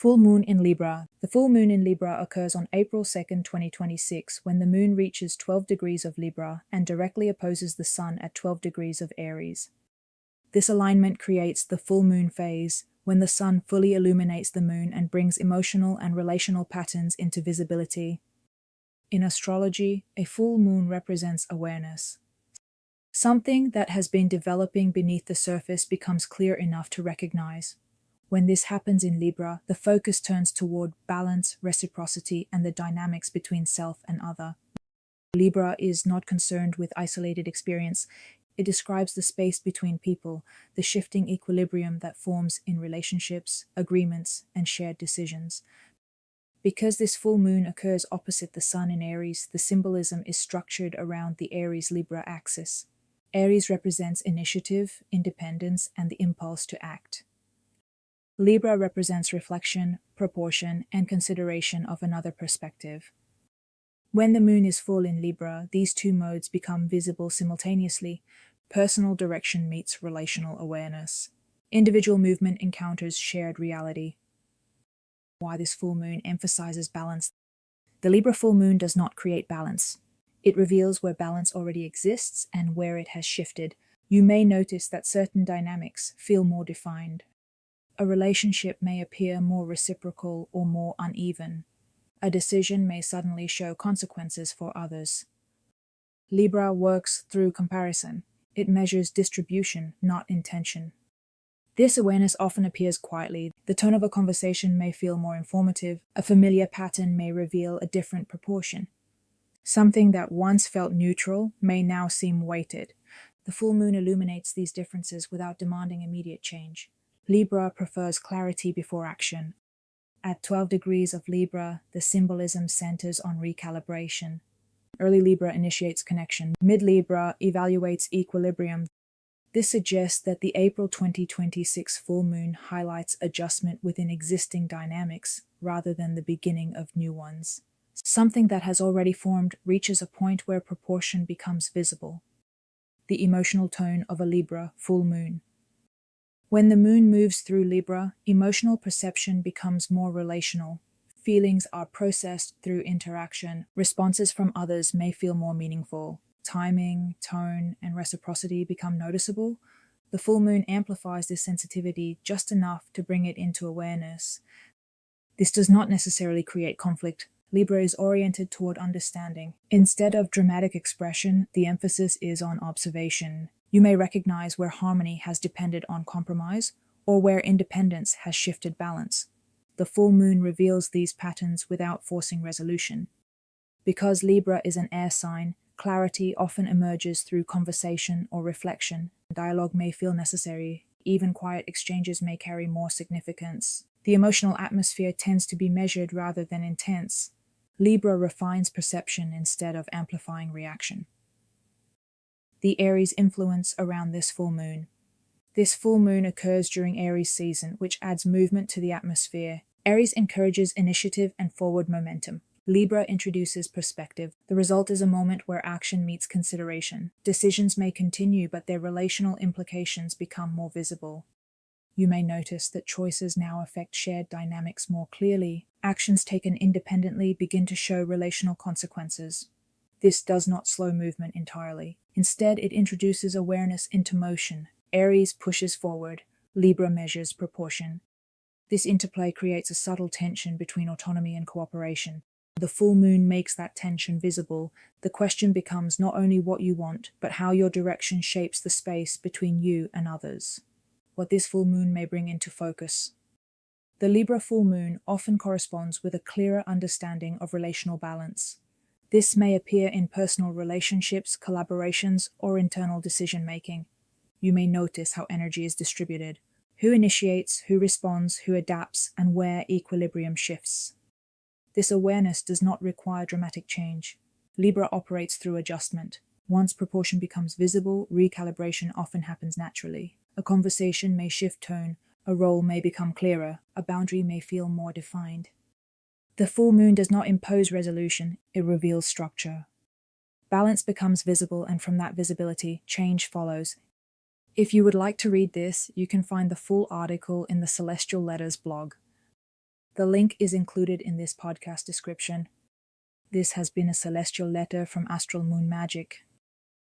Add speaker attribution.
Speaker 1: Full moon in Libra. The full moon in Libra occurs on April 2nd, 2026, when the moon reaches 12 degrees of Libra and directly opposes the sun at 12 degrees of Aries. This alignment creates the full moon phase, when the sun fully illuminates the moon and brings emotional and relational patterns into visibility. In astrology, a full moon represents awareness. Something that has been developing beneath the surface becomes clear enough to recognize. When this happens in Libra, the focus turns toward balance, reciprocity, and the dynamics between self and other. Libra is not concerned with isolated experience. It describes the space between people, the shifting equilibrium that forms in relationships, agreements, and shared decisions. Because this full moon occurs opposite the sun in Aries, the symbolism is structured around the Aries-Libra axis. Aries represents initiative, independence, and the impulse to act. Libra represents reflection, proportion, and consideration of another perspective. When the moon is full in Libra, these two modes become visible simultaneously. Personal direction meets relational awareness. Individual movement encounters shared reality. Why this full moon emphasizes balance. The Libra full moon does not create balance. It reveals where balance already exists and where it has shifted. You may notice that certain dynamics feel more defined. A relationship may appear more reciprocal or more uneven. A decision may suddenly show consequences for others. Libra works through comparison. It measures distribution, not intention. This awareness often appears quietly. The tone of a conversation may feel more informative. A familiar pattern may reveal a different proportion. Something that once felt neutral may now seem weighted. The full moon illuminates these differences without demanding immediate change. Libra prefers clarity before action. At 12 degrees of Libra, the symbolism centers on recalibration. Early Libra initiates connection. Mid-Libra evaluates equilibrium. This suggests that the April 2026 full moon highlights adjustment within existing dynamics rather than the beginning of new ones. Something that has already formed reaches a point where proportion becomes visible. The emotional tone of a Libra full moon. When the moon moves through Libra, emotional perception becomes more relational. Feelings are processed through interaction. Responses from others may feel more meaningful. Timing, tone, and reciprocity become noticeable. The full moon amplifies this sensitivity just enough to bring it into awareness. This does not necessarily create conflict. Libra is oriented toward understanding. Instead of dramatic expression, the emphasis is on observation. You may recognize where harmony has depended on compromise, or where independence has shifted balance. The full moon reveals these patterns without forcing resolution. Because Libra is an air sign, clarity often emerges through conversation or reflection. Dialogue may feel necessary. Even quiet exchanges may carry more significance. The emotional atmosphere tends to be measured rather than intense. Libra refines perception instead of amplifying reaction. The Aries influence around this full moon. This full moon occurs during Aries season, which adds movement to the atmosphere. Aries encourages initiative and forward momentum. Libra introduces perspective. The result is a moment where action meets consideration. Decisions may continue, but their relational implications become more visible. You may notice that choices now affect shared dynamics more clearly. Actions taken independently begin to show relational consequences. This does not slow movement entirely. Instead, it introduces awareness into motion. Aries pushes forward. Libra measures proportion. This interplay creates a subtle tension between autonomy and cooperation. The full moon makes that tension visible. The question becomes not only what you want, but how your direction shapes the space between you and others. What this full moon may bring into focus. The Libra full moon often corresponds with a clearer understanding of relational balance. This may appear in personal relationships, collaborations, or internal decision-making. You may notice how energy is distributed, who initiates, who responds, who adapts, and where equilibrium shifts. This awareness does not require dramatic change. Libra operates through adjustment. Once proportion becomes visible, recalibration often happens naturally. A conversation may shift tone, a role may become clearer, a boundary may feel more defined. The full moon does not impose resolution, it reveals structure. Balance becomes visible, and from that visibility, change follows. If you would like to read this, you can find the full article in the Celestial Letters blog. The link is included in this podcast description. This has been a celestial letter from Astral Moon Magic.